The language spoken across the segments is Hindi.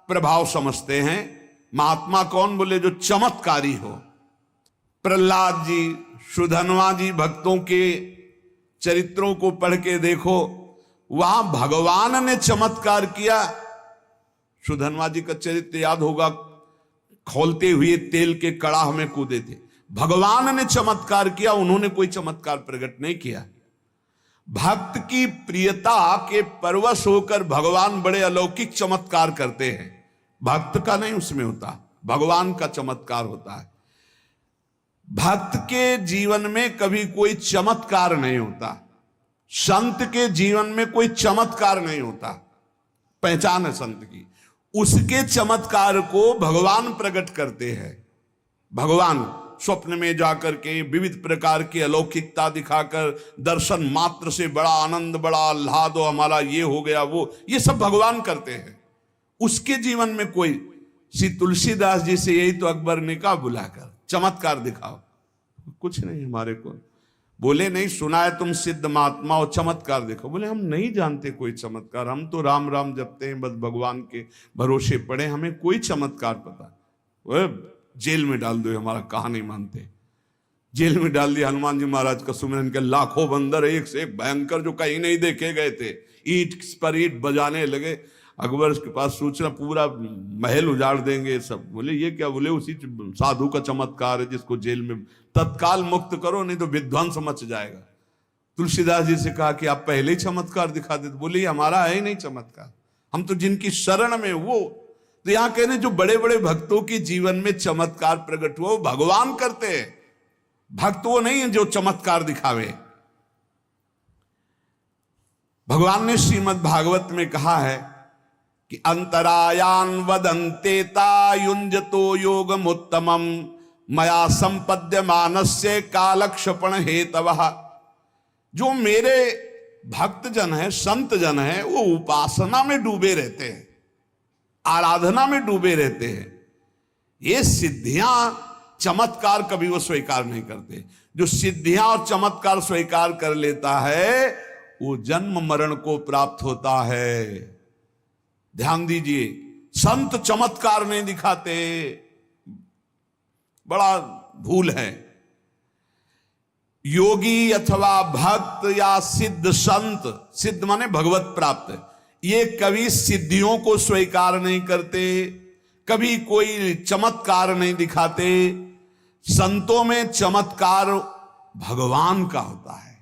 प्रभाव समझते हैं। महात्मा कौन? बोले जो चमत्कारी हो। प्रहलाद जी, सुधन्वा जी, भक्तों के चरित्रों को पढ़ के देखो, वहां भगवान ने चमत्कार किया। सुधन्वा जी का चरित्र याद होगा, खोलते हुए तेल के कड़ाह में कूदे थे। भगवान ने चमत्कार किया, उन्होंने कोई चमत्कार प्रकट नहीं किया। भक्त की प्रियता के परवश होकर भगवान बड़े अलौकिक चमत्कार करते हैं। भक्त का नहीं उसमें होता, भगवान का चमत्कार होता है। भक्त के जीवन में कभी कोई चमत्कार नहीं होता, संत के जीवन में कोई चमत्कार नहीं होता। पहचान है संत की, उसके चमत्कार को भगवान प्रकट करते हैं। भगवान स्वप्न में जाकर के विविध प्रकार की अलौकिकता दिखाकर दर्शन मात्र से बड़ा आनंद, बड़ा आह्लाद, हमारा ये हो गया वो, ये सब भगवान करते हैं। उसके जीवन में कोई, श्री तुलसीदास जी से यही तो अकबर ने कहा बुलाकर, चमत्कार दिखाओ। कुछ नहीं हमारे को बोले, नहीं सुना है तुम सिद्ध महात्मा और चमत्कार देखो। बोले हम नहीं जानते कोई चमत्कार, हम तो राम राम जपते हैं, बस भगवान के भरोसे पड़े, हमें कोई चमत्कार पता। वो जेल में डाल दो, हमारा कहा नहीं मानते। जेल में डाल दिया। हनुमान जी महाराज का सुमिरन के लाखों बंदर एक से एक भयंकर जो कहीं नहीं देखे गए थे, ईंट पर ईंट बजाने लगे। अकबर के पास सूचना, पूरा महल उजाड़ देंगे सब। बोले ये क्या? बोले उसी साधु का चमत्कार है जिसको जेल में तत्काल मुक्त करो, नहीं तो विध्वंस मच जाएगा। तुलसीदास जी से कहा कि आप पहले ही चमत्कार दिखा देते। बोले हमारा है ही नहीं चमत्कार, हम तो जिनकी शरण में वो। तो यहां कह रहे जो बड़े बड़े भक्तों के जीवन में चमत्कार प्रकट हुआ वो भगवान करते हैं, भक्त वो नहीं है जो चमत्कार दिखावे। भगवान ने श्रीमद् भागवत में कहा है कि अंतरायान वदन्ते युंजतो योगमुत्तमं मया संपद्य मानस्य कालक्षपण हेतवः। जो मेरे भक्त जन है, संत जन है, वो उपासना में डूबे रहते हैं, आराधना में डूबे रहते हैं। ये सिद्धियां चमत्कार कभी वो स्वीकार नहीं करते। जो सिद्धियां और चमत्कार स्वीकार कर लेता है वो जन्म मरण को प्राप्त होता है। ध्यान दीजिए, संत चमत्कार नहीं दिखाते, बड़ा भूल है। योगी अथवा भक्त या सिद्ध संत, सिद्ध माने भगवत प्राप्त, ये कभी सिद्धियों को स्वीकार नहीं करते, कभी कोई चमत्कार नहीं दिखाते। संतों में चमत्कार भगवान का होता है,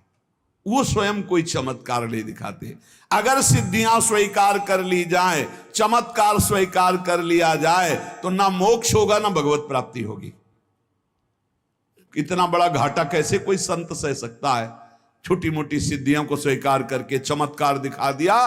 वो स्वयं कोई चमत्कार नहीं दिखाते। अगर सिद्धियां स्वीकार कर ली जाए, चमत्कार स्वीकार कर लिया जाए, तो ना मोक्ष होगा ना भगवत प्राप्ति होगी। इतना बड़ा घाटा कैसे कोई संत सह सकता है? छोटी मोटी सिद्धियों को स्वीकार करके चमत्कार दिखा दिया,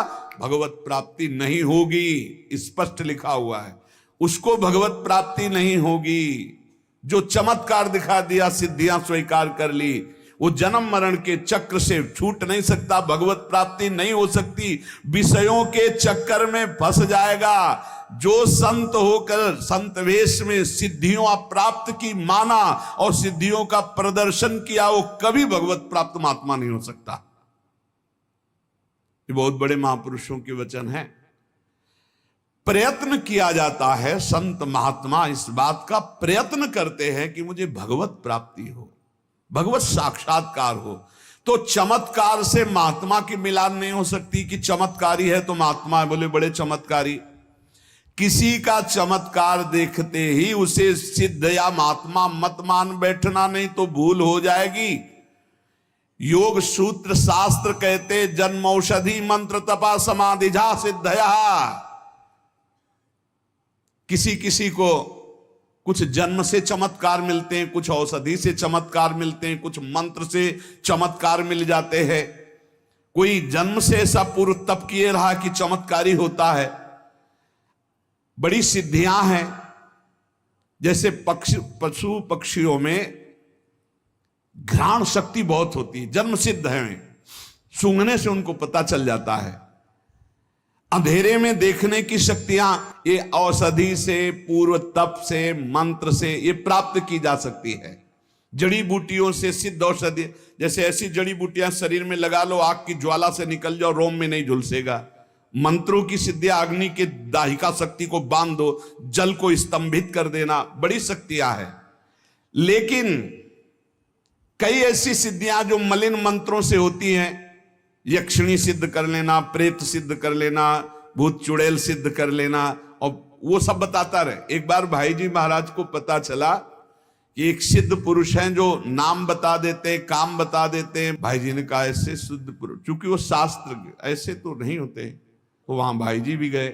भगवत प्राप्ति नहीं होगी, स्पष्ट लिखा हुआ है। उसको भगवत प्राप्ति नहीं होगी। जो चमत्कार दिखा दिया, सिद्धियां स्वीकार कर ली, वो जन्म मरण के चक्र से छूट नहीं सकता, भगवत प्राप्ति नहीं हो सकती, विषयों के चक्कर में फंस जाएगा। जो संत होकर संत वेश में सिद्धियों प्राप्त की माना और सिद्धियों का प्रदर्शन किया, वो कभी भगवत प्राप्त महात्मा नहीं हो सकता। ये बहुत बड़े महापुरुषों के वचन हैं। प्रयत्न किया जाता है, संत महात्मा इस बात का प्रयत्न करते हैं कि मुझे भगवत प्राप्ति हो, भगवत साक्षात्कार हो। तो चमत्कार से महात्मा की मिलान नहीं हो सकती कि चमत्कारी है तो महात्मा है। बोले बड़े चमत्कारी, किसी का चमत्कार देखते ही उसे सिद्ध या महात्मा मत मान बैठना, नहीं तो भूल हो जाएगी। योग सूत्र शास्त्र कहते जन्म औषधि मंत्र तपा समाधिजा सिद्धया। किसी किसी को कुछ जन्म से चमत्कार मिलते हैं, कुछ औषधि से चमत्कार मिलते हैं, कुछ मंत्र से चमत्कार मिल जाते हैं। कोई जन्म से ऐसा पूर्व तप किए रहा कि चमत्कारी होता है। बड़ी सिद्धियां हैं, जैसे पशु पक्षियों में घ्राण शक्ति बहुत होती है, जन्म सिद्ध है, सूंघने से उनको पता चल जाता है। अंधेरे में देखने की शक्तियां ये औषधि से, पूर्व तप से, मंत्र से ये प्राप्त की जा सकती है। जड़ी बूटियों से सिद्ध औषधि, जैसे ऐसी जड़ी बूटियां शरीर में लगा लो, आग की ज्वाला से निकल जाओ, रोम में नहीं झुलसेगा, मंत्रों की सिद्धियां, अग्नि के दाहिका शक्ति को बांध दो, जल को स्तंभित कर देना, बड़ी शक्तियां हैं। लेकिन कई ऐसी सिद्धियां जो मलिन मंत्रों से होती हैं, यक्षिणी सिद्ध कर लेना, प्रेत सिद्ध कर लेना, भूत चुड़ैल सिद्ध कर लेना, और वो सब बताता रहे। एक बार भाई जी महाराज को पता चला कि एक सिद्ध पुरुष हैं जो नाम बता देते हैं, काम बता देते हैं। भाई जी ने कहा ऐसे सिद्ध पुरुष, चूंकि वो शास्त्र ऐसे तो नहीं होते, तो वहां भाई जी भी गए।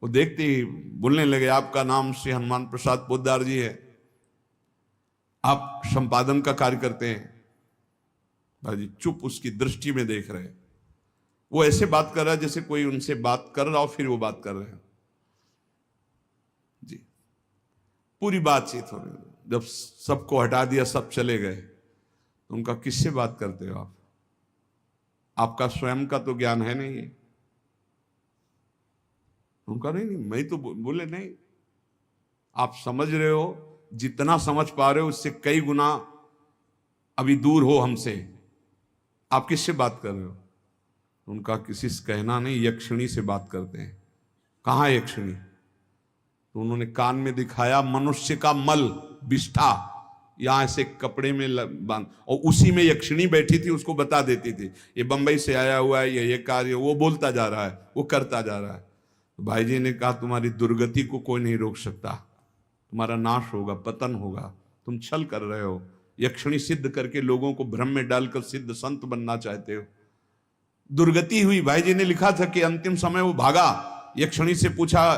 वो देखते ही बोलने लगे, आपका नाम श्री हनुमान प्रसाद पोद्दार जी है, आप संपादन का कार्य करते हैं। भाई जी चुप उसकी दृष्टि में देख रहे हैं। वो ऐसे बात कर रहा है जैसे कोई उनसे बात कर रहा हो, फिर वो बात कर रहे हैं जी। पूरी बातचीत हो रही है। जब सबको हटा दिया, सब चले गए, तो उनका किससे बात करते हो आप? आपका स्वयं का तो ज्ञान है नहीं है। उनका नहीं, मैं तो बोले नहीं, आप समझ रहे हो, जितना समझ पा रहे हो उससे कई गुना अभी दूर हो हमसे, आप किससे बात कर रहे हो? उनका किसी से कहना नहीं, यक्षिणी से बात करते हैं। कहाँ यक्षिणी? तो उन्होंने कान में दिखाया, मनुष्य का मल, विष्ठा, यहां से कपड़े में बांध, और उसी में यक्षिणी बैठी थी, उसको बता देती थी ये बंबई से आया हुआ है, ये कार्य, वो बोलता जा रहा है, वो करता जा रहा है। तो भाई जी ने कहा, तुम्हारी दुर्गति को कोई नहीं रोक सकता, तुम्हारा नाश होगा, पतन होगा, तुम छल कर रहे हो। यक्षिणी सिद्ध करके लोगों को भ्रम में डालकर सिद्ध संत बनना चाहते हो। दुर्गति हुई। भाई जी ने लिखा था कि अंतिम समय वो भागा, यक्षिणी से पूछा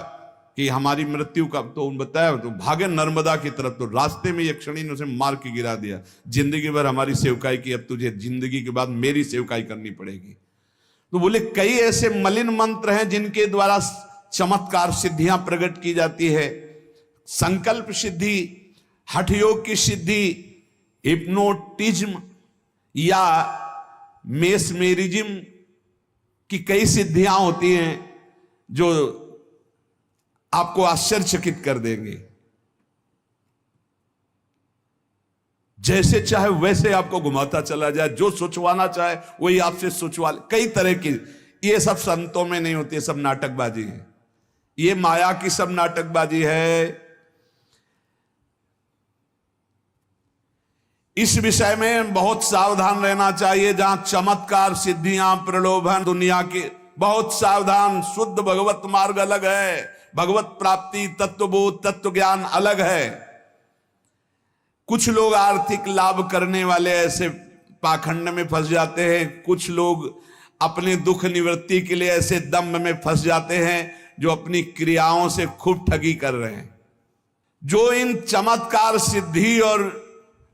कि हमारी मृत्यु का, तो उन बताया, तो भागे नर्मदा की तरफ। तो रास्ते में यक्षिणी ने उसे मार के गिरा दिया, जिंदगी भर हमारी सेवकाई की, अब तुझे जिंदगी के बाद मेरी सेवकाई करनी पड़ेगी। तो बोले कई ऐसे मलिन मंत्र हैं जिनके द्वारा चमत्कार सिद्धियां प्रकट की जाती है। संकल्प सिद्धि, हठ योग की सिद्धि, हिप्नोटिज्म या मेसमेरिज्म की कई सिद्धियां होती हैं जो आपको आश्चर्यचकित कर देंगे। जैसे चाहे वैसे आपको घुमाता चला जाए, जो सोचवाना चाहे वही आपसे सोचवा ले। कई तरह की, ये सब संतों में नहीं होती, सब नाटकबाजी है, ये माया की सब नाटकबाजी है। इस विषय में बहुत सावधान रहना चाहिए। जहां चमत्कार, सिद्धियां, प्रलोभन, दुनिया के, बहुत सावधान। शुद्ध भगवत मार्ग अलग है, भगवत प्राप्ति, तत्वबोध, तत्व ज्ञान अलग है। कुछ लोग आर्थिक लाभ करने वाले ऐसे पाखंड में फंस जाते हैं, कुछ लोग अपने दुख निवृत्ति के लिए ऐसे दम्भ में फंस जाते हैं जो अपनी क्रियाओं से खूब ठगी कर रहे हैं। जो इन चमत्कार, सिद्धि और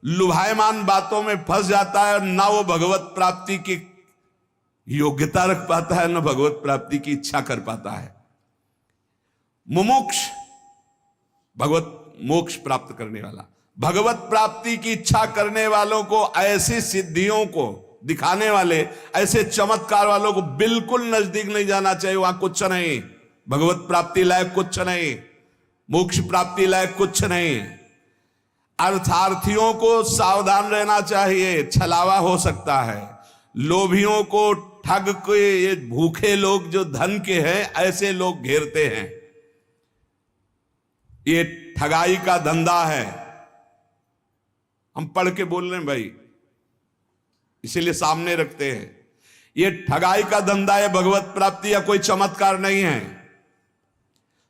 लुभायमान बातों में फंस जाता है, ना वो भगवत प्राप्ति की योग्यता रख पाता है, ना भगवत प्राप्ति की इच्छा कर पाता है। मुमुक्ष, भगवत मोक्ष प्राप्त करने वाला, भगवत प्राप्ति की इच्छा करने वालों को, ऐसी सिद्धियों को दिखाने वाले, ऐसे चमत्कार वालों को बिल्कुल नजदीक नहीं जाना चाहिए। वहां कुछ नहीं, भगवत प्राप्ति लायक कुछ नहीं, मोक्ष प्राप्ति लायक कुछ नहीं। अर्थार्थियों को सावधान रहना चाहिए, छलावा हो सकता है। लोभियों को, ठग के, ये भूखे लोग जो धन के हैं, ऐसे लोग घेरते हैं। ये ठगाई का धंधा है। हम पढ़ के बोल रहे हैं भाई, इसीलिए सामने रखते हैं। ये ठगाई का धंधा है, भगवत प्राप्ति या कोई चमत्कार नहीं है।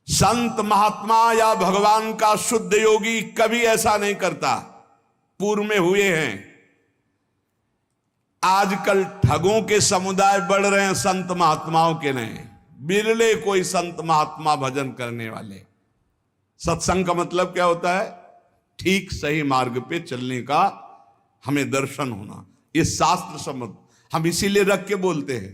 संत महात्मा या भगवान का शुद्ध योगी कभी ऐसा नहीं करता। पूर्व में हुए हैं। आजकल ठगों के समुदाय बढ़ रहे हैं, संत महात्माओं के नहीं। बिरले कोई संत महात्मा भजन करने वाले। सत्संग का मतलब क्या होता है? ठीक सही मार्ग पे चलने का हमें दर्शन होना। ये शास्त्र समझ, हम इसीलिए रख के बोलते हैं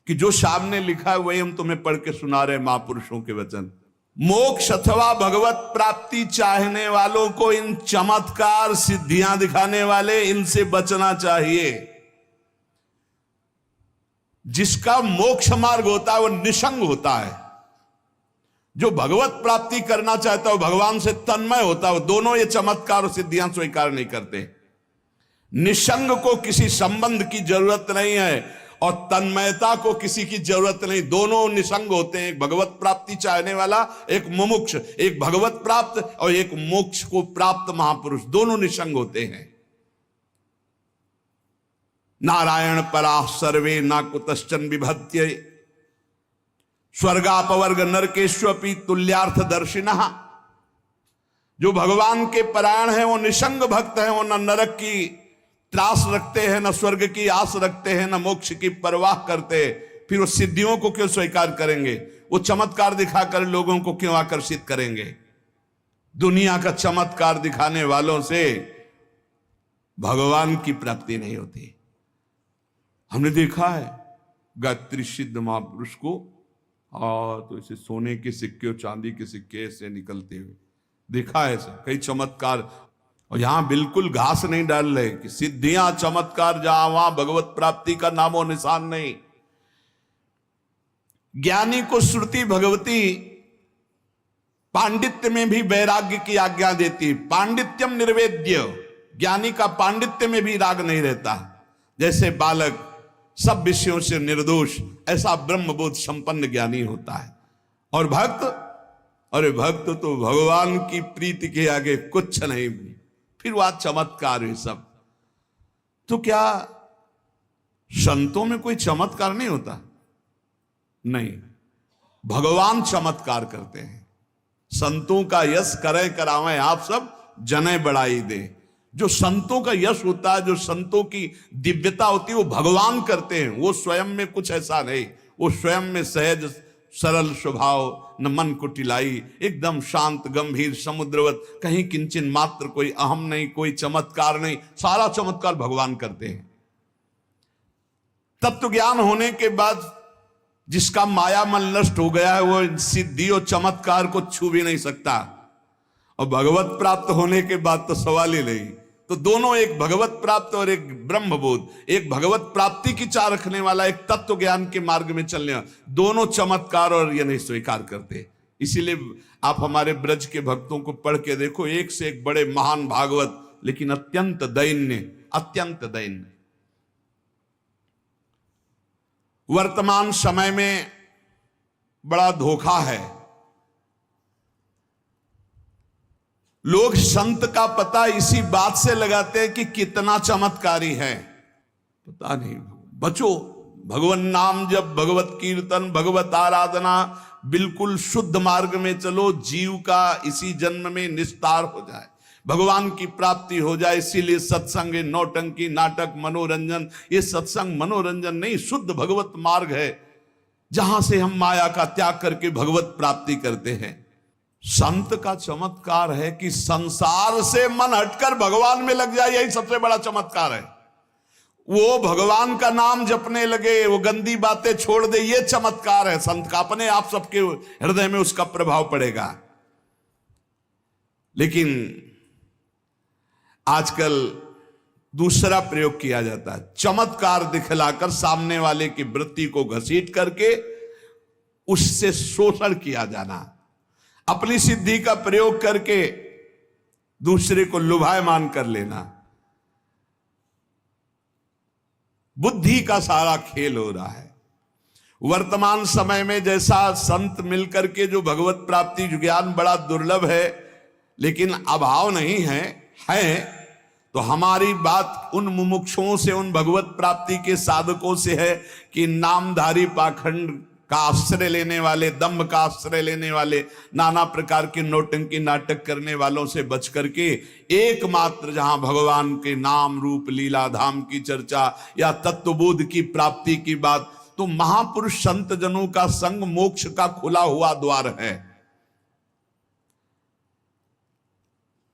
कि जो सामने लिखा है वही हम तुम्हें पढ़ के सुना रहे हैं, महापुरुषों के वचन। मोक्ष अथवा भगवत प्राप्ति चाहने वालों को इन चमत्कार, सिद्धियां दिखाने वाले, इनसे बचना चाहिए। जिसका मोक्ष मार्ग होता है वो निसंग होता है। जो भगवत प्राप्ति करना चाहता है, भगवान से तन्मय होता है, वो दोनों ये चमत्कार और सिद्धियां स्वीकार नहीं करते। निसंग को किसी संबंध की जरूरत नहीं है, और तन्मयता को किसी की जरूरत नहीं। दोनों निसंग होते हैं, एक भगवत प्राप्ति चाहने वाला, एक मुमुक्ष, एक भगवत प्राप्त और एक मोक्ष को प्राप्त महापुरुष, दोनों निसंग होते हैं। नारायण परा सर्वे ना कुतश्चन विभत्य स्वर्गापवर्ग नरकेश्वपि तुल्यार्थ दर्शिनः। जो भगवान के परायण है वो निसंग भक्त है, वो न नरक की त्रास रखते हैं, न स्वर्ग की आस रखते हैं, न मोक्ष की परवाह करते। फिर वो सिद्धियों को क्यों स्वीकार करेंगे? वो चमत्कार दिखाकर लोगों को क्यों आकर्षित करेंगे? दुनिया का चमत्कार दिखाने वालों से भगवान की प्राप्ति नहीं होती। हमने देखा है गायत्री सिद्ध महापुरुष को, तो इसे सोने के सिक्के और चांदी के सिक्के से निकलते हुए देखा है सब कई चमत्कार। और यहां बिल्कुल घास नहीं डाल रहे कि सिद्धियां चमत्कार जहां वहां भगवत प्राप्ति का नामो निशान नहीं। ज्ञानी को श्रुति भगवती पांडित्य में भी वैराग्य की आज्ञा देती। पांडित्यम निर्वेद्य, ज्ञानी का पांडित्य में भी राग नहीं रहता। जैसे बालक सब विषयों से निर्दोष, ऐसा ब्रह्मबोध संपन्न ज्ञानी होता है। और भक्त, अरे भक्त तो भगवान की प्रीति के आगे कुछ नहीं, फिर वह चमत्कार है सब। तो क्या संतों में कोई चमत्कार नहीं होता? नहीं, भगवान चमत्कार करते हैं। संतों का यश करे करावें आप सब, जने बढ़ाई दे। जो संतों का यश होता है, जो संतों की दिव्यता होती है, वो भगवान करते हैं। वो स्वयं में कुछ ऐसा नहीं, वो स्वयं में सहज सरल स्वभाव, न मन को टिलाई, एकदम शांत गंभीर समुद्रवत, कहीं किंचन मात्र कोई अहम नहीं, कोई चमत्कार नहीं। सारा चमत्कार भगवान करते हैं। तत्व ज्ञान होने के बाद जिसका माया मन नष्ट हो गया है, वो सिद्धि और चमत्कार को छू भी नहीं सकता। और भगवत प्राप्त होने के बाद तो सवाल ही नहीं। तो दोनों, एक भगवत प्राप्त और एक ब्रह्मबोध, एक भगवत प्राप्ति की चाह रखने वाला, एक तत्व ज्ञान के मार्ग में चलने, दोनों चमत्कार और ये नहीं स्वीकार करते। इसीलिए आप हमारे ब्रज के भक्तों को पढ़ के देखो, एक से एक बड़े महान भागवत, लेकिन अत्यंत दैन्य, अत्यंत दैन्य। वर्तमान समय में बड़ा धोखा है। लोग संत का पता इसी बात से लगाते हैं कि कितना चमत्कारी है। पता नहीं, बचो। भगवान नाम जब, भगवत कीर्तन, भगवत आराधना, बिल्कुल शुद्ध मार्ग में चलो। जीव का इसी जन्म में निस्तार हो जाए, भगवान की प्राप्ति हो जाए। इसीलिए सत्संग, नौटंकी, नाटक, मनोरंजन, ये सत्संग मनोरंजन नहीं, शुद्ध भगवत मार्ग है, जहां से हम माया का त्याग करके भगवत प्राप्ति करते हैं। संत का चमत्कार है कि संसार से मन हटकर भगवान में लग जाए, यही सबसे बड़ा चमत्कार है। वो भगवान का नाम जपने लगे, वो गंदी बातें छोड़ दे, ये चमत्कार है संत का। अपने आप सबके हृदय में उसका प्रभाव पड़ेगा। लेकिन आजकल दूसरा प्रयोग किया जाता है, चमत्कार दिखलाकर सामने वाले की वृत्ति को घसीट करके उससे शोषण किया जाना, अपनी सिद्धि का प्रयोग करके दूसरे को लुभायमान कर लेना। बुद्धि का सारा खेल हो रहा है। वर्तमान समय में जैसा संत मिलकर के जो भगवत प्राप्ति ज्ञान बड़ा दुर्लभ है, लेकिन अभाव नहीं है, तो हमारी बात उन मुमुक्षुओं से, उन भगवत प्राप्ति के साधकों से है कि नामधारी पाखंड का आश्रय लेने वाले, दम्भ का आश्रय लेने वाले, नाना प्रकार के नौटंकी नाटक करने वालों से बच करके एकमात्र जहां भगवान के नाम रूप लीला धाम की चर्चा या तत्वबोध की प्राप्ति की बात, तो महापुरुष संत जनों का संग मोक्ष का खुला हुआ द्वार है।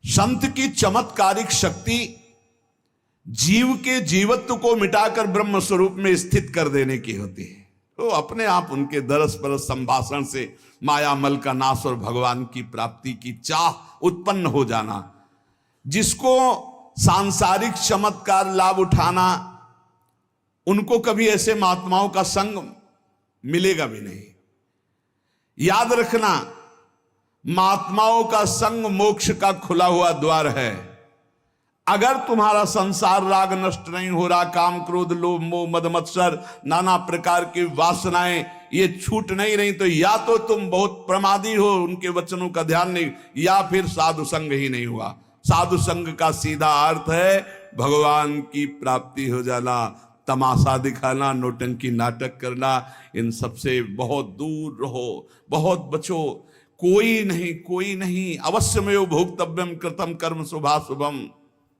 संत की चमत्कारिक शक्ति जीव के जीवत्व को मिटाकर ब्रह्म स्वरूप में स्थित कर देने की होती है। तो अपने आप उनके दरस परस संभाषण से माया मल का नाश और भगवान की प्राप्ति की चाह उत्पन्न हो जाना। जिसको सांसारिक चमत्कार लाभ उठाना, उनको कभी ऐसे महात्माओं का संग मिलेगा भी नहीं। याद रखना, महात्माओं का संग मोक्ष का खुला हुआ द्वार है। अगर तुम्हारा संसार राग नष्ट नहीं हो रहा, काम क्रोध लोभ मोह मद मत्सर नाना प्रकार की वासनाएं ये छूट नहीं रही, तो या तो तुम बहुत प्रमादी हो, उनके वचनों का ध्यान नहीं, या फिर साधु संग ही नहीं हुआ। साधु संग का सीधा अर्थ है भगवान की प्राप्ति हो जाना। तमाशा दिखाना, नौटंकी नाटक करना, इन सबसे बहुत दूर रहो, बहुत बचो। कोई नहीं अवश्यमेव भोक्तव्यम कृतम कर्म शुभाशुभम।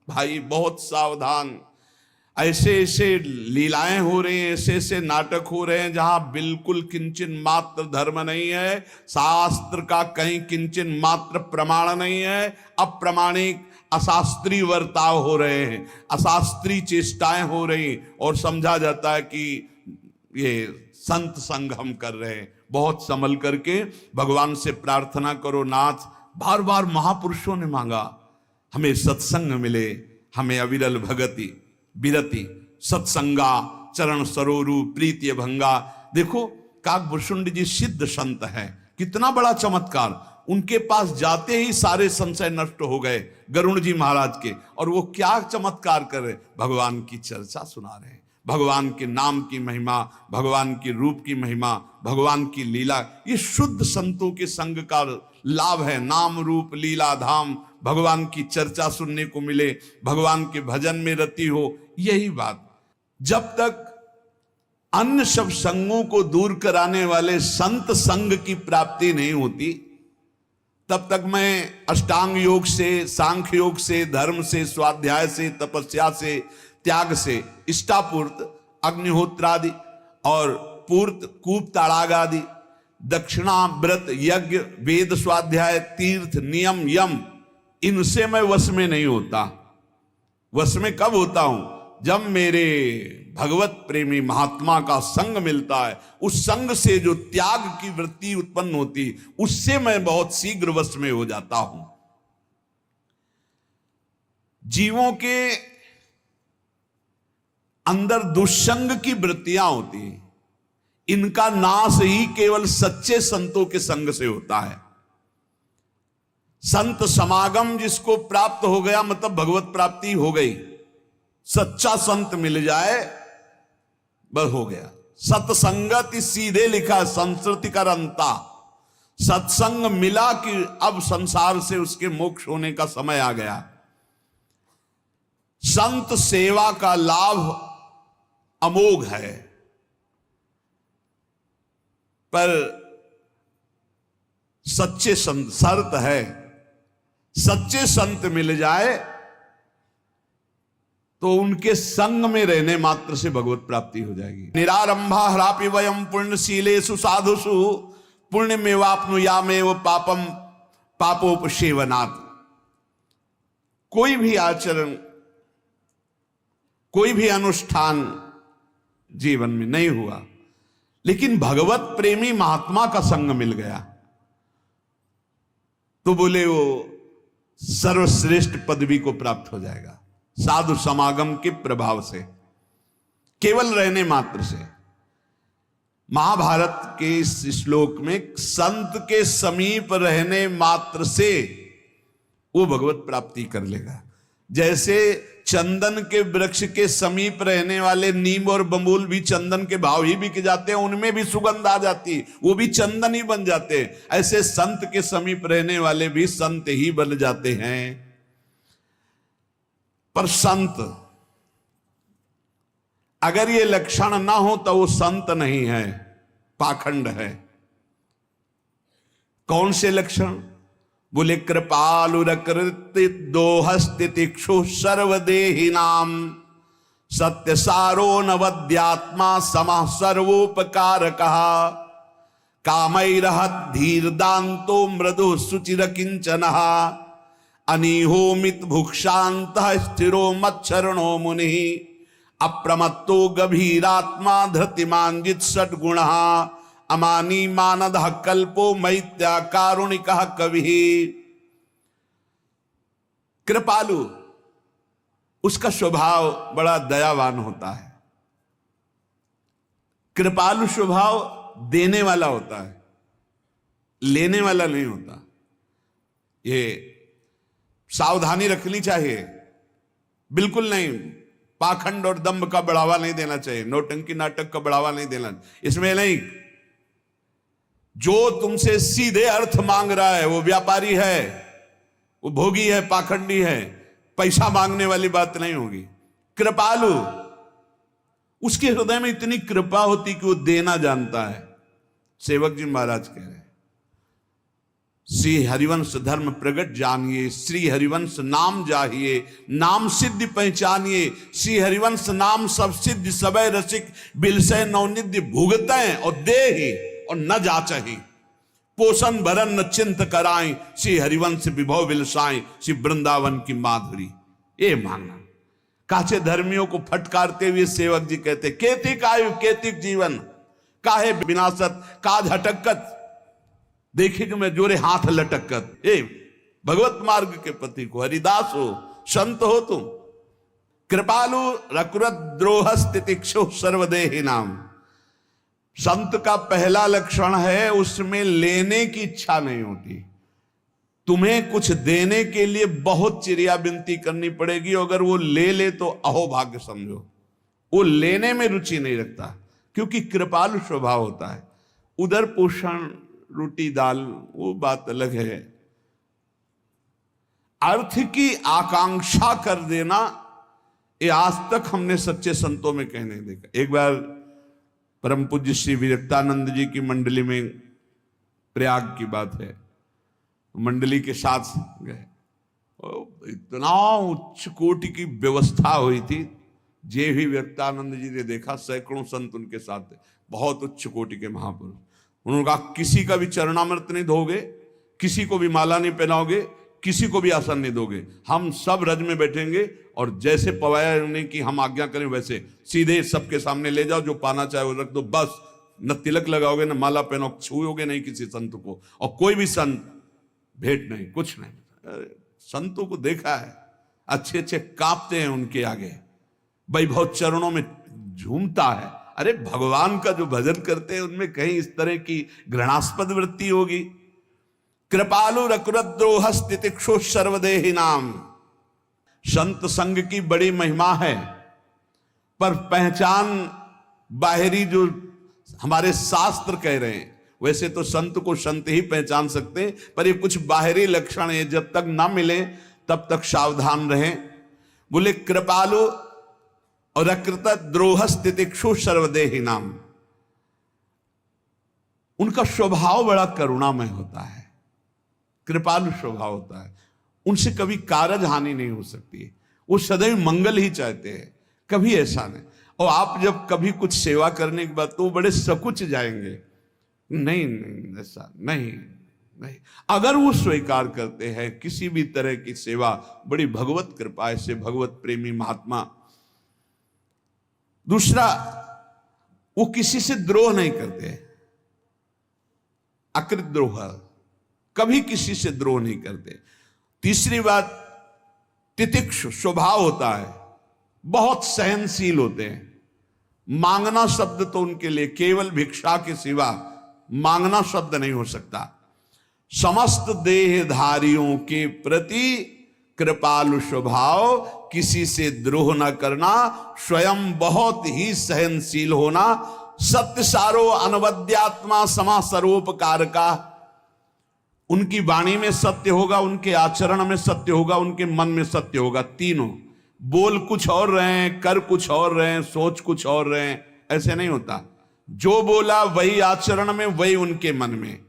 भाई बहुत सावधान। ऐसे ऐसे लीलाएं हो रही हैं, ऐसे ऐसे नाटक हो रहे हैं जहां बिल्कुल किंचन मात्र धर्म नहीं है, शास्त्र का कहीं किंचन मात्र प्रमाण नहीं है। अप्रमाणिक अशास्त्रीय वर्ताव हो रहे हैं, अशास्त्रीय चेष्टाएं हो रही, और समझा जाता है कि ये संत संग हम कर रहे हैं। बहुत संभल करके भगवान से प्रार्थना करो। नाथ, बार बार महापुरुषों ने मांगा हमें सत्संग मिले, हमें अविरल भगति विरति सत्संगा चरण सरोरु प्रीति भंगा। देखो काकभूषुंड जी सिद्ध संत हैं, कितना बड़ा चमत्कार। उनके पास जाते ही सारे संशय नष्ट हो गए गरुण जी महाराज के, और वो क्या चमत्कार कर रहे, भगवान की चर्चा सुना रहे, भगवान के नाम की महिमा, भगवान के रूप की महिमा, भगवान की लीला। ये शुद्ध संतों के संग का लाभ है। नाम रूप लीला धाम, भगवान की चर्चा सुनने को मिले, भगवान के भजन में रति हो, यही बात। जब तक अन्य सब संगों को दूर कराने वाले संत संग की प्राप्ति नहीं होती, तब तक मैं अष्टांग योग से, सांख्य योग से, धर्म से, स्वाध्याय से, तपस्या से, त्याग से, इष्टापूर्त अग्निहोत्रादि और पूर्त कूप ताड़ाग आदि, दक्षिणा व्रत यज्ञ वेद स्वाध्याय तीर्थ नियम यम, इनसे मैं वश में नहीं होता। वश में कब होता हूं? जब मेरे भगवत प्रेमी महात्मा का संग मिलता है, उस संग से जो त्याग की वृत्ति उत्पन्न होती, उससे मैं बहुत शीघ्र वश में हो जाता हूं। जीवों के अंदर दुष्संग की वृत्तियां होती हैं, इनका नाश ही केवल सच्चे संतों के संग से होता है। संत समागम जिसको प्राप्त हो गया, मतलब भगवत प्राप्ति हो गई। सच्चा संत मिल जाए बस हो गया। सत्संगत सीधे लिखा, संस्कृति का अंता। सत्संग मिला कि अब संसार से उसके मोक्ष होने का समय आ गया। संत सेवा का लाभ अमोघ है, पर सच्चे संत, शर्त है सच्चे संत मिल जाए तो उनके संग में रहने मात्र से भगवत प्राप्ति हो जाएगी। निरारंभा हरापि वयम पुण्यशीलेषु साधुषु पुण्यमेवाप्नुयामेव पापम पापोपसेवनात्। कोई भी आचरण, कोई भी अनुष्ठान जीवन में नहीं हुआ, लेकिन भगवत प्रेमी महात्मा का संग मिल गया तो बोले वो सर्वश्रेष्ठ पदवी को प्राप्त हो जाएगा। साधु समागम के प्रभाव से, केवल रहने मात्र से। महाभारत के इस श्लोक में संत के समीप रहने मात्र से वो भगवत प्राप्ति कर लेगा। जैसे चंदन के वृक्ष के समीप रहने वाले नीम और बबूल भी चंदन के भाव ही बिक जाते हैं, उनमें भी सुगंध आ जाती, वो भी चंदन ही बन जाते हैं। ऐसे संत के समीप रहने वाले भी संत ही बन जाते हैं। पर संत अगर ये लक्षण ना हो तो वो संत नहीं है, पाखंड है। कौन से लक्षण? बोले कृपालुरकृति दोहस्तितिक्षु सर्वदेही नाम सत्य सारो नवद्यात्मा समः सर्वोपकारकः कामैरहत धीर दान्तो मृदु सुचिर किंचनः अनिहोमित भुक्षान्तः स्थिरो मच्छरणो मुनिः अप्रमत्तो गभीरात्मा धृतिमांजित षड्गुणः अमानी मानदः कल्पो मैत्या कारुणिकः कविः। कृपालु, उसका स्वभाव बड़ा दयावान होता है। कृपालु स्वभाव देने वाला होता है, लेने वाला नहीं होता। ये सावधानी रखनी चाहिए। बिल्कुल नहीं। पाखंड और दंभ का बढ़ावा नहीं देना चाहिए, नौटंकी नाटक का बढ़ावा नहीं देना, इसमें नहीं। जो तुमसे सीधे अर्थ मांग रहा है वो व्यापारी है, वो भोगी है, पाखंडी है, पैसा मांगने वाली बात नहीं होगी। कृपालु, उसके हृदय में इतनी कृपा होती कि वो देना जानता है। सेवक जी महाराज कह रहे हैं, श्री हरिवंश धर्म प्रगट जानिए, श्री हरिवंश नाम जाहिए, नाम सिद्धि पहचानिए, श्री हरिवंश नाम सब सिद्धि सबय रसिक, बिलसय नवनिधि भुगतय और देहि और न जाचहि, पोषण भरन न चिंत कराएं, श्री हरिवंश विभव विलसाएं, श्री वृंदावन की माधुरी। ये मानना। काचे धर्मियों को फटकारते हुए सेवक जी कहते, केतिक आयु केतिक जीवन, काहे विनाशत काज हटकत, देखिए कि मैं जोरे हाथ लटकत। ए भगवत मार्ग के पति को, हरिदास हो, संत हो तुम। कृपालु रकुरत द्रोह तितिक्षु सर्वदेहि नाम। संत का पहला लक्षण है उसमें लेने की इच्छा नहीं होती। तुम्हें कुछ देने के लिए बहुत चिड़िया विनती करनी पड़ेगी, अगर वो ले ले तो अहोभाग्य समझो। वो लेने में रुचि नहीं रखता, क्योंकि कृपालु स्वभाव होता है। उदर पोषण, रोटी दाल, वो बात अलग है। अर्थ की आकांक्षा कर देना, ये आज तक हमने सच्चे संतों में कहने देखा। एक बार परम पूज्य श्री विरक्तानंद जी की मंडली में, प्रयाग की बात है, मंडली के साथ गए, इतना उच्च कोटि की व्यवस्था हुई थी। जे भी विरक्तानंद जी ने देखा, सैकड़ों संत उनके साथ थे, बहुत उच्च कोटि के महापुरुष। उन्होंने कहा, किसी का भी चरणामृत नहीं धोगे, किसी को भी माला नहीं पहनाओगे, किसी को भी आसन नहीं दोगे, हम सब रज में बैठेंगे और जैसे पवाया उन्हें कि हम आज्ञा करें वैसे सीधे सबके सामने ले जाओ, जो पाना चाहे वो रख दो, बस न तिलक लगाओगे न माला पहनो, छूओगे नहीं किसी संत को, और कोई भी संत भेंट नहीं, कुछ नहीं। संतों को देखा है, अच्छे अच्छे कांपते हैं उनके आगे, वैभव चरणों में झूमता है। अरे भगवान का जो भजन करते हैं उनमें कहीं इस तरह की घृणास्पद वृत्ति होगी। कृपालु रकुरद्रोह तितिक्षु सर्वदेहि नाम। संत संग की बड़ी महिमा है, पर पहचान बाहरी जो हमारे शास्त्र कह रहे हैं, वैसे तो संत को संत ही पहचान सकते हैं, पर ये कुछ बाहरी लक्षण है, जब तक ना मिले तब तक सावधान रहें। बोले कृपालु और अकृत द्रोह तितिक्षु सर्वदेहि नाम। उनका स्वभाव बड़ा करुणामय होता है, कृपालु स्वभाव होता है, उनसे कभी कारज हानि नहीं हो सकती, वो सदैव मंगल ही चाहते हैं, कभी ऐसा नहीं। और आप जब कभी कुछ सेवा करने के बाद तो बड़े सकुच जाएंगे, नहीं नहीं ऐसा नहीं नहीं। अगर वो स्वीकार करते हैं किसी भी तरह की सेवा, बड़ी भगवत कृपा से, भगवत प्रेमी महात्मा। दूसरा, वो किसी से द्रोह नहीं करते, अकृत द्रोह, कभी किसी से द्रोह नहीं करते। तीसरी बात, तितिक्षु स्वभाव होता है, बहुत सहनशील होते हैं। मांगना शब्द तो उनके लिए केवल भिक्षा के सिवा मांगना शब्द नहीं हो सकता। समस्त देहधारियों के प्रति कृपालु स्वभाव, किसी से द्रोह न करना, स्वयं बहुत ही सहनशील होना, सत्य सारो अनवद्यात्मा समा सर्वोपकार का। उनकी वाणी में सत्य होगा, उनके आचरण में सत्य होगा, उनके मन में सत्य होगा। तीनों, बोल कुछ और रहे हैं, कर कुछ और रहे हैं, सोच कुछ और रहे हैं, ऐसे नहीं होता। जो बोला वही आचरण में, वही उनके मन में।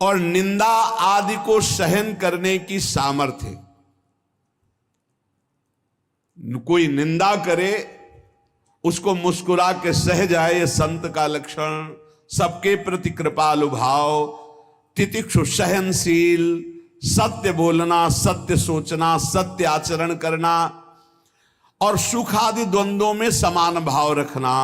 और निंदा आदि को सहन करने की सामर्थ्य, कोई निंदा करे उसको मुस्कुरा के सह जाए, ये संत का लक्षण। सबके प्रति कृपालु भाव, तितिक्षु सहनशील, सत्य बोलना, सत्य सोचना, सत्य आचरण करना, और सुख आदि द्वंद्वों में समान भाव रखना।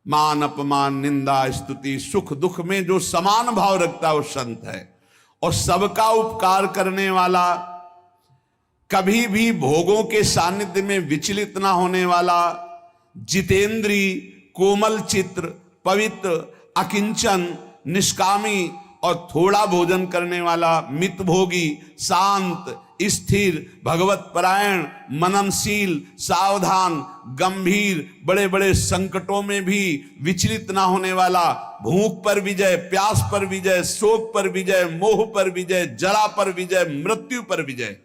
मान अपमान, निंदा स्तुति, सुख दुख में जो समान भाव रखता है वो संत है। और सबका उपकार करने वाला, कभी भी भोगों के सानिध्य में विचलित ना होने वाला, जितेंद्री, कोमल चित्र, पवित्र, अकिंचन, निष्कामी, और थोड़ा भोजन करने वाला मितभोगी, शांत, स्थिर, भगवत परायण, मननशील, सावधान, गंभीर, बड़े बड़े संकटों में भी विचलित ना होने वाला, भूख पर विजय, प्यास पर विजय, शोक पर विजय, मोह पर विजय, जरा पर विजय, मृत्यु पर विजय,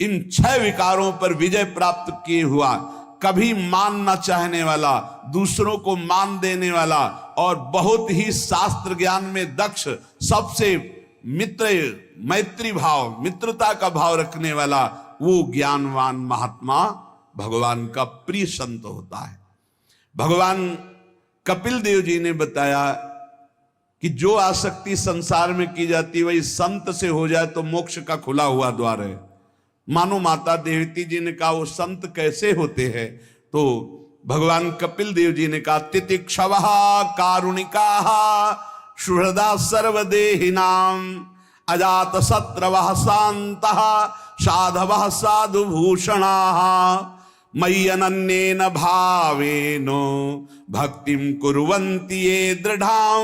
इन 6 विकारों पर विजय प्राप्त किए हुआ, कभी मान न चाहने वाला, दूसरों को मान देने वाला और बहुत ही शास्त्र ज्ञान में दक्ष, सबसे मैत्री भाव, मित्रता का भाव रखने वाला, वो ज्ञानवान महात्मा भगवान का प्रिय संत होता है। भगवान कपिल देव जी ने बताया कि जो आसक्ति संसार में की जाती है वही संत से हो जाए तो मोक्ष का खुला हुआ द्वार है। मानो माता देवती जी ने कहा वो संत कैसे होते हैं, तो भगवान कपिल देव जी ने कहा तितिक्षवः कारुणिकाः सुहृदा सर्वदेहिनां अजात शत्रवः शान्तः साधवः साधुभूषणाः मयि अनन्येन भावेन भक्तिं कुर्वन्ति ये दृढां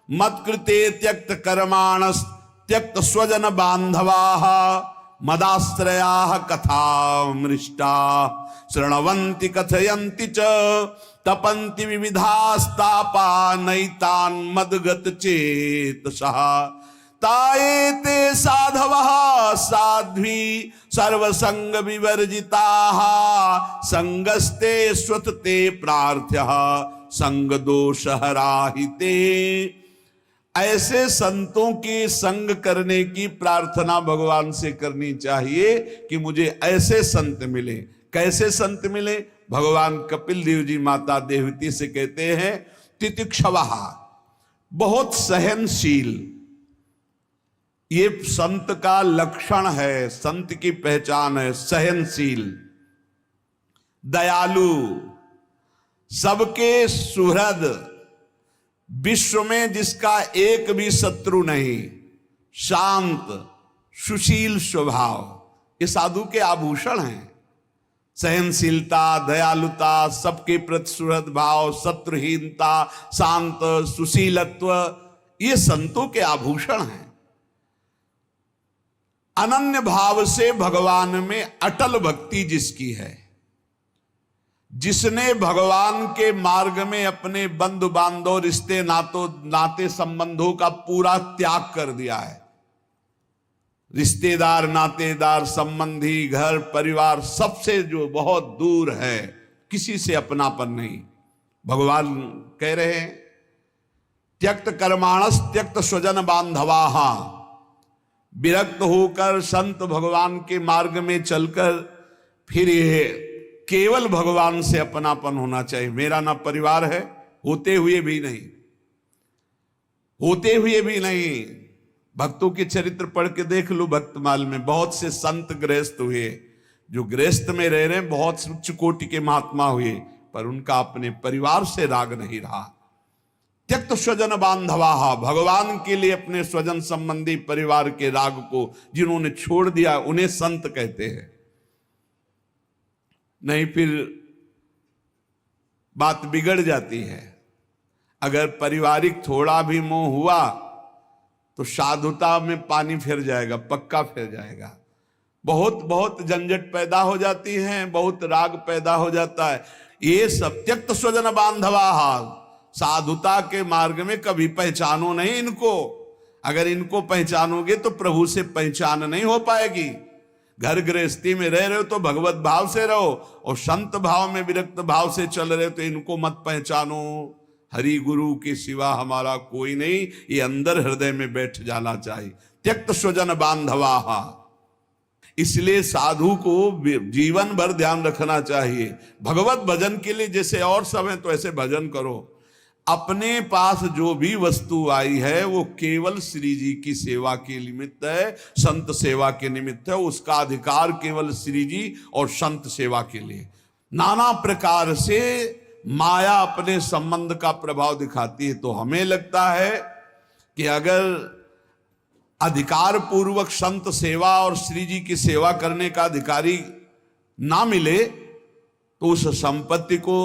मत्कृते त्यक्त कर्माणस् त्यक्त स्वजन बान्धवाः मदाश्रयाः कथामृष्टा शृण्वन्ति कथयन्ति च तपन्ति विविधास्तापा नैतान् मद्गत चेतसः ताएते साधवः साध्वी सर्वसंग विवर्जिताः संगस्ते स्वतते प्रार्थ्यः संग दोष हराहिते। ऐसे संतों के संग करने की प्रार्थना भगवान से करनी चाहिए कि मुझे ऐसे संत मिले। कैसे संत मिले? भगवान कपिल देव जी माता देवती से कहते हैं तितिक्षवः, बहुत सहनशील, ये संत का लक्षण है, संत की पहचान है, सहनशील, दयालु, सबके सुहृद, विश्व में जिसका एक भी शत्रु नहीं, शांत, सुशील स्वभाव, ये साधु के आभूषण हैं। सहनशीलता, दयालुता, सबके प्रति सुहृद भाव, शत्रुहीनता, शांत, सुशीलत्व, ये संतों के आभूषण हैं। अनन्य भाव से भगवान में अटल भक्ति जिसकी है, जिसने भगवान के मार्ग में अपने बंधु बांधव, रिश्ते नाते संबंधों का पूरा त्याग कर दिया है, रिश्तेदार, नातेदार, संबंधी, घर परिवार सबसे जो बहुत दूर है, किसी से अपनापन नहीं। भगवान कह रहे हैं त्यक्त कर्माणस त्यक्त स्वजन बांधवाः, विरक्त होकर संत भगवान के मार्ग में चलकर फिर ये केवल भगवान से अपनापन होना चाहिए। मेरा ना परिवार है, होते हुए भी नहीं, होते हुए भी नहीं। भक्तों के चरित्र पढ़ के देख लो, भक्तमाल में बहुत से संत गृहस्थ हुए, जो गृहस्थ में रह रहे हैं, बहुत उच्च कोटि के महात्मा हुए, पर उनका अपने परिवार से राग नहीं रहा। त्यक्त स्वजन बांधवाः, भगवान के लिए अपने स्वजन संबंधी परिवार के राग को जिन्होंने छोड़ दिया उन्हें संत कहते हैं। नहीं फिर बात बिगड़ जाती है। अगर पारिवारिक थोड़ा भी मोह हुआ तो साधुता में पानी फिर जाएगा, पक्का फिर जाएगा। बहुत बहुत झंझट पैदा हो जाती है, बहुत राग पैदा हो जाता है। ये सब त्यक्त स्वजन बांधवाः, साधुता के मार्ग में कभी पहचानो नहीं इनको। अगर इनको पहचानोगे तो प्रभु से पहचान नहीं हो पाएगी। घर गृहस्थी में रह रहे हो तो भगवत भाव से रहो, और संत भाव में विरक्त भाव से चल रहे हो तो इनको मत पहचानो। हरि गुरु के सिवा हमारा कोई नहीं, ये अंदर हृदय में बैठ जाना चाहिए। त्यक्त स्वजन बांधवाः, इसलिए साधु को जीवन भर ध्यान रखना चाहिए। भगवत भजन के लिए जैसे और सब है तो ऐसे भजन करो। अपने पास जो भी वस्तु आई है वो केवल श्री जी की सेवा के निमित्त है, संत सेवा के निमित्त है। उसका अधिकार केवल श्री जी और संत सेवा के लिए। नाना प्रकार से माया अपने संबंध का प्रभाव दिखाती है, तो हमें लगता है कि अगर अधिकार पूर्वक संत सेवा और श्री जी की सेवा करने का अधिकारी ना मिले तो उस संपत्ति को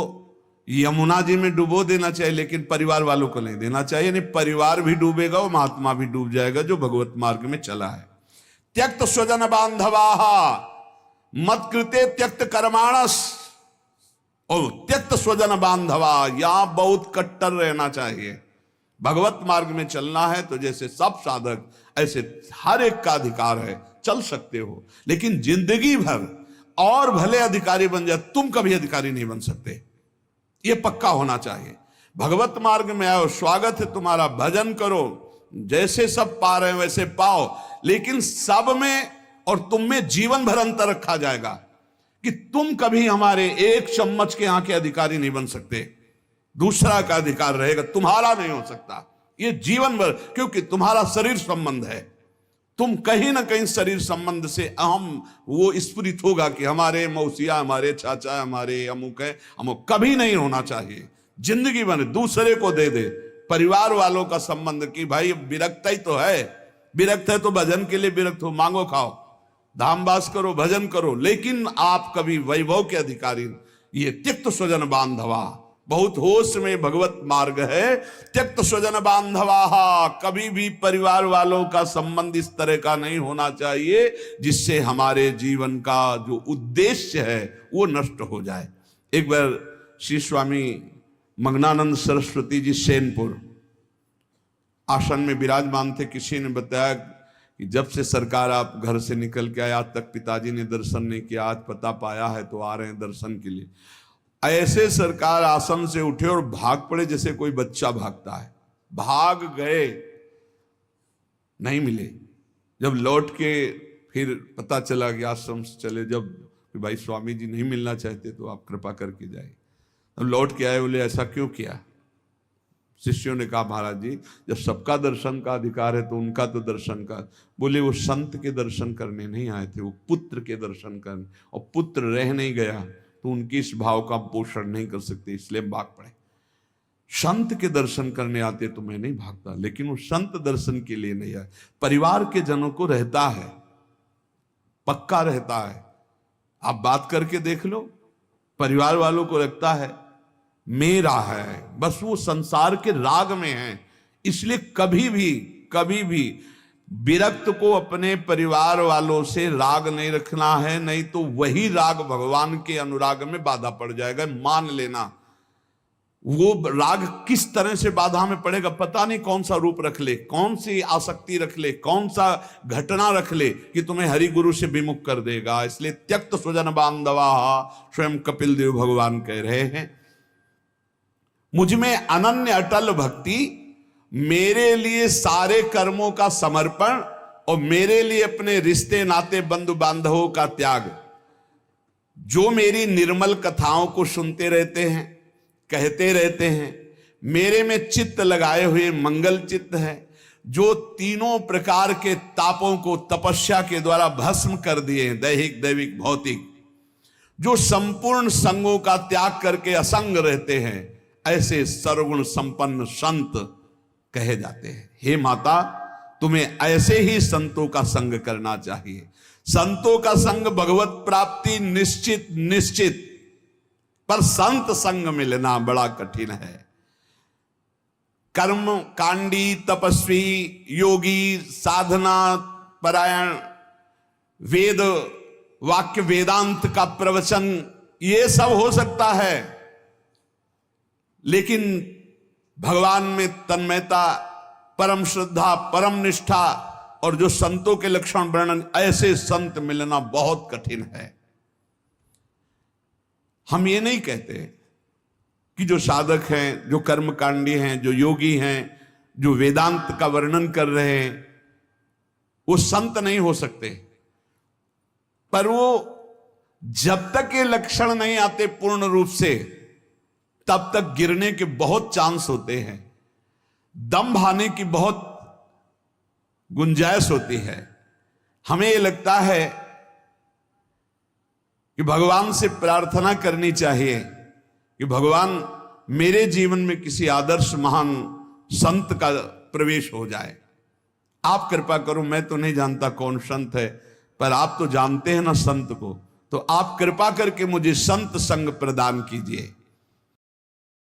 यमुना जी में डुबो देना चाहिए, लेकिन परिवार वालों को नहीं देना चाहिए। नहीं, परिवार भी डूबेगा और महात्मा भी डूब जाएगा जो भगवत मार्ग में चला है। त्यक्त स्वजन बांधवाहा मत कृते त्यक्त कर्माणस, और त्यक्त स्वजन बांधवा, यहां बहुत कट्टर रहना चाहिए। भगवत मार्ग में चलना है तो जैसे सब साधक ऐसे हर एक का अधिकार है, चल सकते हो, लेकिन जिंदगी भर और भले अधिकारी बन जाए, तुम कभी अधिकारी नहीं बन सकते, ये पक्का होना चाहिए। भगवत मार्ग में आओ, स्वागत है तुम्हारा, भजन करो, जैसे सब पा रहे हैं वैसे पाओ, लेकिन सब में और तुम में जीवन भर अंतर रखा जाएगा कि तुम कभी हमारे एक चम्मच के यहां के अधिकारी नहीं बन सकते, दूसरा का अधिकार रहेगा, तुम्हारा नहीं हो सकता, ये जीवन भर, क्योंकि तुम्हारा शरीर संबंध है। तुम कहीं ना कहीं शरीर संबंध से अहम वो स्फुरित होगा कि हमारे मौसिया, हमारे चाचा, हमारे अमुक है, अमुक कभी नहीं होना चाहिए। जिंदगी बने दूसरे को दे दे, परिवार वालों का संबंध कि भाई विरक्त ही तो है, विरक्त है तो भजन के लिए विरक्त हो, मांगो खाओ, धामवास करो, भजन करो, लेकिन आप कभी वैभव के अधिकारी, ये त्यक्त स्वजन बांधवा, बहुत होश में भगवत मार्ग है। त्यक्त स्वजन बांधवा, कभी भी परिवार वालों का संबंध इस तरह का नहीं होना चाहिए जिससे हमारे जीवन का जो उद्देश्य है वो नष्ट हो जाए। एक बार श्री स्वामी मग्नानंद सरस्वती जी सेनपुर आश्रम में विराजमान थे। किसी ने बताया कि जब से सरकार आप घर से निकल के आए आज तक पिताजी ने दर्शन नहीं किया, आज पता पाया है तो आ रहे हैं दर्शन के लिए। ऐसे सरकार आसन से उठे और भाग पड़े जैसे कोई बच्चा भागता है, भाग गए, नहीं मिले। जब लौट के फिर पता चला कि आश्रम से चले, जब कि भाई स्वामी जी नहीं मिलना चाहते तो आप कृपा करके जाए। तब लौट के आए, बोले ऐसा क्यों किया? शिष्यों ने कहा महाराज जी जब सबका दर्शन का अधिकार है तो उनका तो दर्शन का। बोले वो संत के दर्शन करने नहीं आए थे, वो पुत्र के दर्शन करने, और पुत्र रह नहीं गया तो उनकी इस भाव का पोषण नहीं कर सकते, इसलिए भाग पड़े। संत के दर्शन करने आते तो मैं नहीं भागता, लेकिन वो संत दर्शन के लिए नहीं आए। परिवार के जनों को रहता है, पक्का रहता है, आप बात करके देख लो, परिवार वालों को रखता है मेरा है, बस वो संसार के राग में है। इसलिए कभी भी विरक्त को अपने परिवार वालों से राग नहीं रखना है, नहीं तो वही राग भगवान के अनुराग में बाधा पड़ जाएगा। मान लेना वो राग किस तरह से बाधा में पड़ेगा, पता नहीं कौन सा रूप रख ले, कौन सी आसक्ति रख ले, कौन सा घटना रख ले कि तुम्हें हरि गुरु से विमुख कर देगा। इसलिए त्यक्त स्वजन बांधवा, स्वयं कपिल देव भगवान कह रहे हैं मुझ में अनन्य अटल भक्ति, मेरे लिए सारे कर्मों का समर्पण और मेरे लिए अपने रिश्ते नाते बंधु बांधवों का त्याग। जो मेरी निर्मल कथाओं को सुनते रहते हैं, कहते रहते हैं, मेरे में चित्त लगाए हुए मंगल चित्त है, जो तीनों प्रकार के तापों को तपस्या के द्वारा भस्म कर दिए, दैहिक दैविक भौतिक, जो संपूर्ण संगों का त्याग करके असंग रहते हैं, ऐसे सर्वगुण संपन्न संत कहे जाते हैं। हे माता तुम्हें ऐसे ही संतों का संग करना चाहिए। संतों का संग भगवत प्राप्ति निश्चित, पर संत संग मिलना बड़ा कठिन है। कर्म कांडी, तपस्वी, योगी, साधना परायण, वेद वाक्य वेदांत का प्रवचन, ये सब हो सकता है, लेकिन भगवान में तन्मयता, परम श्रद्धा, परम निष्ठा और जो संतों के लक्षण वर्णन, ऐसे संत मिलना बहुत कठिन है। हम ये नहीं कहते कि जो साधक हैं, जो कर्मकांडी हैं, जो योगी हैं, जो वेदांत का वर्णन कर रहे हैं, वो संत नहीं हो सकते, पर वो जब तक ये लक्षण नहीं आते पूर्ण रूप से, तब तक गिरने के बहुत चांस होते हैं, दम भाने की बहुत गुंजाइश होती है। हमें ये लगता है कि भगवान से प्रार्थना करनी चाहिए कि भगवान मेरे जीवन में किसी आदर्श महान संत का प्रवेश हो जाए। आप कृपा करो, मैं तो नहीं जानता कौन संत है, पर आप तो जानते हैं ना संत को, तो आप कृपा करके मुझे संत संग प्रदान कीजिए।